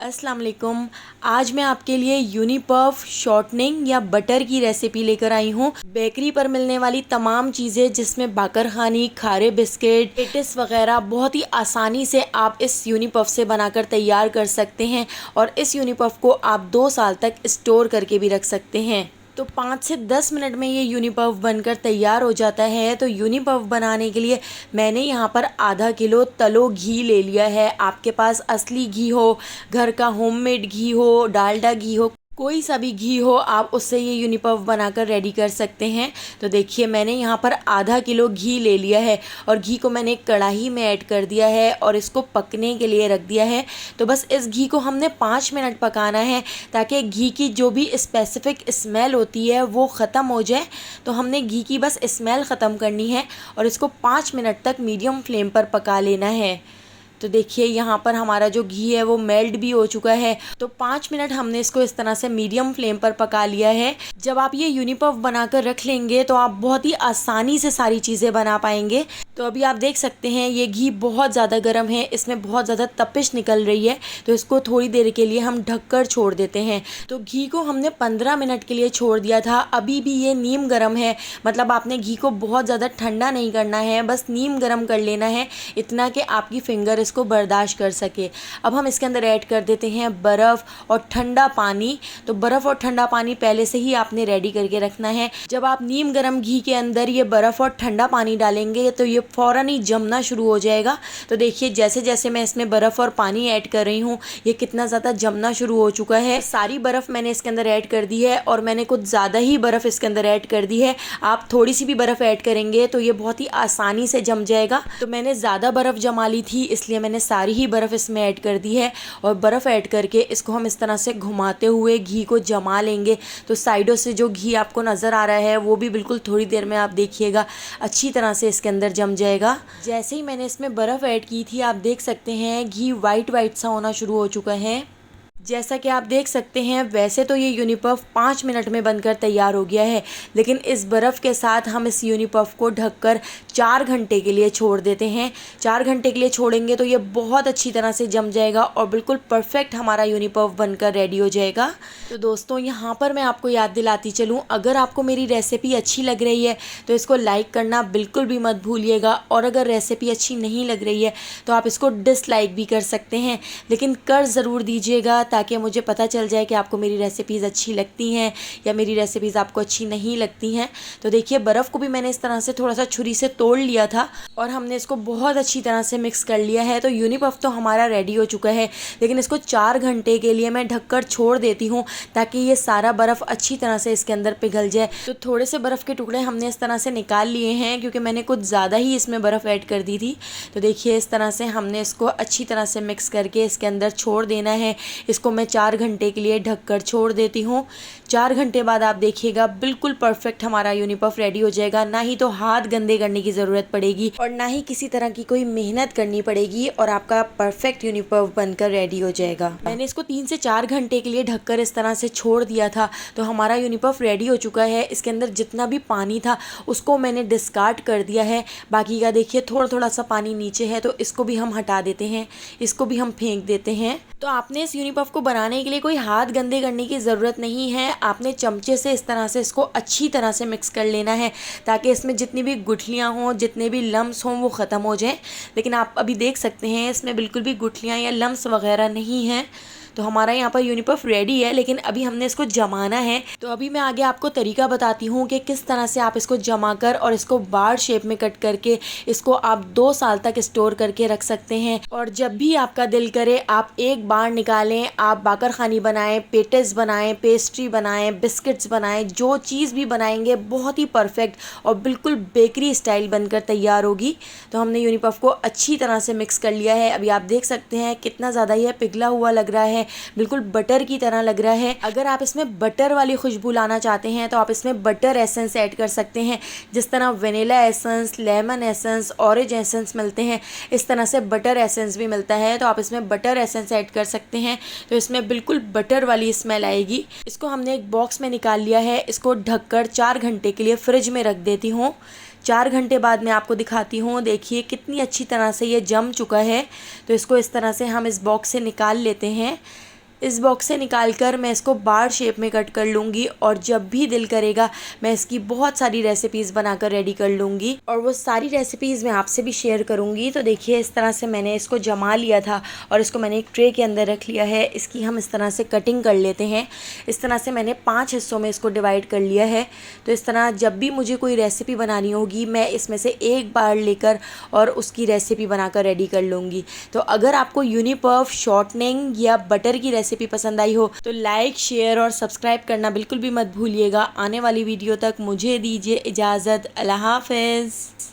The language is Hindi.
अस्सलाम वालेकुम। आज मैं आपके लिए यूनिपफ शॉर्टनिंग या बटर की रेसिपी लेकर आई हूँ। बेकरी पर मिलने वाली तमाम चीज़ें जिसमें बाकरखानी, खारे बिस्किट, पेटिस वगैरह बहुत ही आसानी से आप इस यूनिपफ से बनाकर तैयार कर सकते हैं और इस यूनिपफ को आप 2 साल तक स्टोर करके भी रख सकते हैं। तो 5 से 10 मिनट में ये यूनिपफ बनकर तैयार हो जाता है। तो यूनिपफ बनाने के लिए मैंने यहाँ पर आधा किलो तलो घी ले लिया है। आपके पास असली घी हो, घर का होममेड घी हो, डालडा घी हो, कोई सा भी घी हो, आप उससे ये यूनिपफ बनाकर रेडी कर सकते हैं। तो देखिए मैंने यहाँ पर आधा किलो घी ले लिया है और घी को मैंने एक कढ़ाई में ऐड कर दिया है और इसको पकने के लिए रख दिया है। तो बस इस घी को हमने 5 मिनट पकाना है ताकि घी की जो भी स्पेसिफ़िक स्मेल होती है वो ख़त्म हो जाए। तो हमने घी की बस स्मेल ख़त्म करनी है और इसको 5 मिनट तक मीडियम फ्लेम पर पका लेना है। तो देखिए यहाँ पर हमारा जो घी है वो मेल्ट भी हो चुका है। तो 5 मिनट हमने इसको इस तरह से मीडियम फ्लेम पर पका लिया है। जब आप ये यूनिपफ बनाकर रख लेंगे तो आप बहुत ही आसानी से सारी चीज़ें बना पाएंगे। तो अभी आप देख सकते हैं ये घी बहुत ज़्यादा गर्म है, इसमें बहुत ज़्यादा तपिश निकल रही है। तो इसको थोड़ी देर के लिए हम ढककर छोड़ देते हैं। तो घी को हमने 15 मिनट के लिए छोड़ दिया था। अभी भी ये नीम गर्म है, मतलब आपने घी को बहुत ज़्यादा ठंडा नहीं करना है, बस नीम गर्म कर लेना है, इतना कि आपकी फिंगर इसको बर्दाश्त कर सके। अब हम इसके अंदर ऐड कर देते हैं बर्फ़ और ठंडा पानी। तो बर्फ़ और ठंडा पानी पहले से ही आपने रेडी करके रखना है। जब आप नीम गर्म घी के अंदर ये बर्फ़ और ठंडा पानी डालेंगे तो ये फ़ौरन ही जमना शुरू हो जाएगा। तो देखिए जैसे जैसे मैं इसमें बर्फ़ और पानी ऐड कर रही हूँ ये कितना ज़्यादा जमना शुरू हो चुका है। सारी बर्फ़ मैंने इसके अंदर ऐड कर दी है और मैंने कुछ ज़्यादा ही बर्फ़ इसके अंदर ऐड कर दी है। आप थोड़ी सी भी बर्फ़ ऐड करेंगे तो ये बहुत ही आसानी से जम जाएगा। तो मैंने ज़्यादा बर्फ़ जमा ली थी इसलिए मैंने सारी ही बर्फ़ इसमें ऐड कर दी है और बर्फ़ ऐड करके इसको हम इस तरह से घुमाते हुए घी को जमा लेंगे। तो साइडों से जो घी आपको नज़र आ रहा है वो भी बिल्कुल थोड़ी देर में आप देखिएगा अच्छी तरह से इसके अंदर जम जाएगा। जैसे ही मैंने इसमें बर्फ़ ऐड की थी आप देख सकते हैं घी वाइट वाइट सा होना शुरू हो चुका है। जैसा कि आप देख सकते हैं वैसे तो ये यूनिपफ 5 मिनट में बनकर तैयार हो गया है, लेकिन इस बर्फ़ के साथ हम इस यूनिपफ को ढककर 4 घंटे के लिए छोड़ देते हैं। 4 घंटे के लिए छोड़ेंगे तो ये बहुत अच्छी तरह से जम जाएगा और बिल्कुल परफेक्ट हमारा यूनिपफ बनकर रेडी हो जाएगा। तो दोस्तों यहाँ पर मैं आपको याद दिलाती चलूँ, अगर आपको मेरी रेसिपी अच्छी लग रही है तो इसको लाइक करना बिल्कुल भी मत भूलिएगा और अगर रेसिपी अच्छी नहीं लग रही है तो आप इसको डिसलाइक भी कर सकते हैं, लेकिन कर ज़रूर दीजिएगा ताकि मुझे पता चल जाए कि आपको मेरी रेसिपीज़ अच्छी लगती हैं या मेरी रेसिपीज़ आपको अच्छी नहीं लगती हैं। तो देखिए बर्फ़ को भी मैंने इस तरह से थोड़ा सा छुरी से तोड़ लिया था और हमने इसको बहुत अच्छी तरह से मिक्स कर लिया है। तो यूनिपफ तो हमारा रेडी हो चुका है, लेकिन इसको 4 घंटे के लिए मैं ढककर छोड़ देती हूँ ताकि ये सारा बर्फ़ अच्छी तरह से इसके अंदर पिघल जाए। तो थोड़े से बर्फ़ के टुकड़े हमने इस तरह से निकाल लिए हैं क्योंकि मैंने कुछ ज़्यादा ही इसमें बर्फ़ ऐड कर दी थी। तो देखिए इस तरह से हमने इसको अच्छी तरह से मिक्स करके इसके अंदर छोड़ देना है। इसको मैं 4 घंटे के लिए ढककर छोड़ देती हूँ। 4 घंटे बाद आप देखिएगा बिल्कुल परफेक्ट हमारा यूनिपफ रेडी हो जाएगा। ना ही तो हाथ गंदे करने की ज़रूरत पड़ेगी और ना ही किसी तरह की कोई मेहनत करनी पड़ेगी और आपका परफेक्ट यूनिपफ बनकर रेडी हो जाएगा। मैंने इसको 3 से 4 घंटे के लिए ढककर इस तरह से छोड़ दिया था। तो हमारा यूनिपफ रेडी हो चुका है। इसके अंदर जितना भी पानी था उसको मैंने डिस्कार्ड कर दिया है। बाकी का देखिए थोड़ा थोड़ा सा पानी नीचे है तो इसको भी हम हटा देते हैं, इसको भी हम फेंक देते हैं। तो आपने इस यूनिपफ को बनाने के लिए कोई हाथ गंदे करने की ज़रूरत नहीं है। आपने चमचे से इस तरह से इसको अच्छी तरह से मिक्स कर लेना है ताकि इसमें जितनी भी गुठलियाँ हों, जितने भी लम्स हों वो ख़त्म हो जाएं। लेकिन आप अभी देख सकते हैं इसमें बिल्कुल भी गुठलियाँ या लम्स वगैरह नहीं हैं। तो हमारा यहाँ पर यूनिपफ रेडी है, लेकिन अभी हमने इसको जमाना है। तो अभी मैं आगे आपको तरीका बताती हूँ कि किस तरह से आप इसको जमा कर और इसको बार शेप में कट करके इसको आप 2 साल तक स्टोर करके रख सकते हैं। और जब भी आपका दिल करे आप एक बार निकालें, आप बाकरखानी बनाएं, पेटिस बनाएं, पेस्ट्री बनाएं, बिस्किट्स बनाएं, जो चीज़ भी बनाएंगे बहुत ही परफेक्ट और बिल्कुल बेकरी स्टाइल बनकर तैयार होगी। तो हमने यूनिपफ को अच्छी तरह से मिक्स कर लिया है। अभी आप देख सकते हैं कितना ज़्यादा यह पिघला हुआ लग रहा है, बिल्कुल बटर की तरह लग रहा है। अगर आप इसमें बटर वाली खुशबू लाना चाहते हैं तो आप इसमें बटर एसेंस ऐड कर सकते हैं। जिस तरह vanilla essence, lemon essence, orange essence मिलते हैं इस तरह से बटर एसेंस भी मिलता है। तो आप इसमें बटर एसेंस ऐड कर सकते हैं तो इसमें बिल्कुल बटर वाली स्मेल आएगी। इसको हमने एक बॉक्स में निकाल लिया है। इसको ढककर 4 घंटे के लिए फ्रिज में रख देती हूँ। 4 घंटे बाद मैं आपको दिखाती हूँ। देखिए कितनी अच्छी तरह से ये जम चुका है। तो इसको इस तरह से हम इस बॉक्स से निकाल लेते हैं। इस बॉक्स से निकाल कर मैं इसको बार शेप में कट कर लूँगी और जब भी दिल करेगा मैं इसकी बहुत सारी रेसिपीज़ बनाकर रेडी कर लूँगी और वो सारी रेसिपीज़ मैं आपसे भी शेयर करूँगी। तो देखिए इस तरह से मैंने इसको जमा लिया था और इसको मैंने एक ट्रे के अंदर रख लिया है। इसकी हम इस तरह से कटिंग कर लेते हैं। इस तरह से मैंने 5 हिस्सों में इसको डिवाइड कर लिया है। तो इस तरह जब भी मुझे कोई रेसिपी बनानी होगी मैं इसमें से एक बार लेकर और उसकी रेसिपी बनाकर रेडी कर लूँगी। तो अगर आपको यूनिपर्फ शॉर्टनिंग या बटर की रेसिपी पसंद आई हो तो लाइक शेयर और सब्सक्राइब करना बिल्कुल भी मत भूलिएगा। आने वाली वीडियो तक मुझे दीजिए इजाज़त। अल्लाह हाफ़िज़।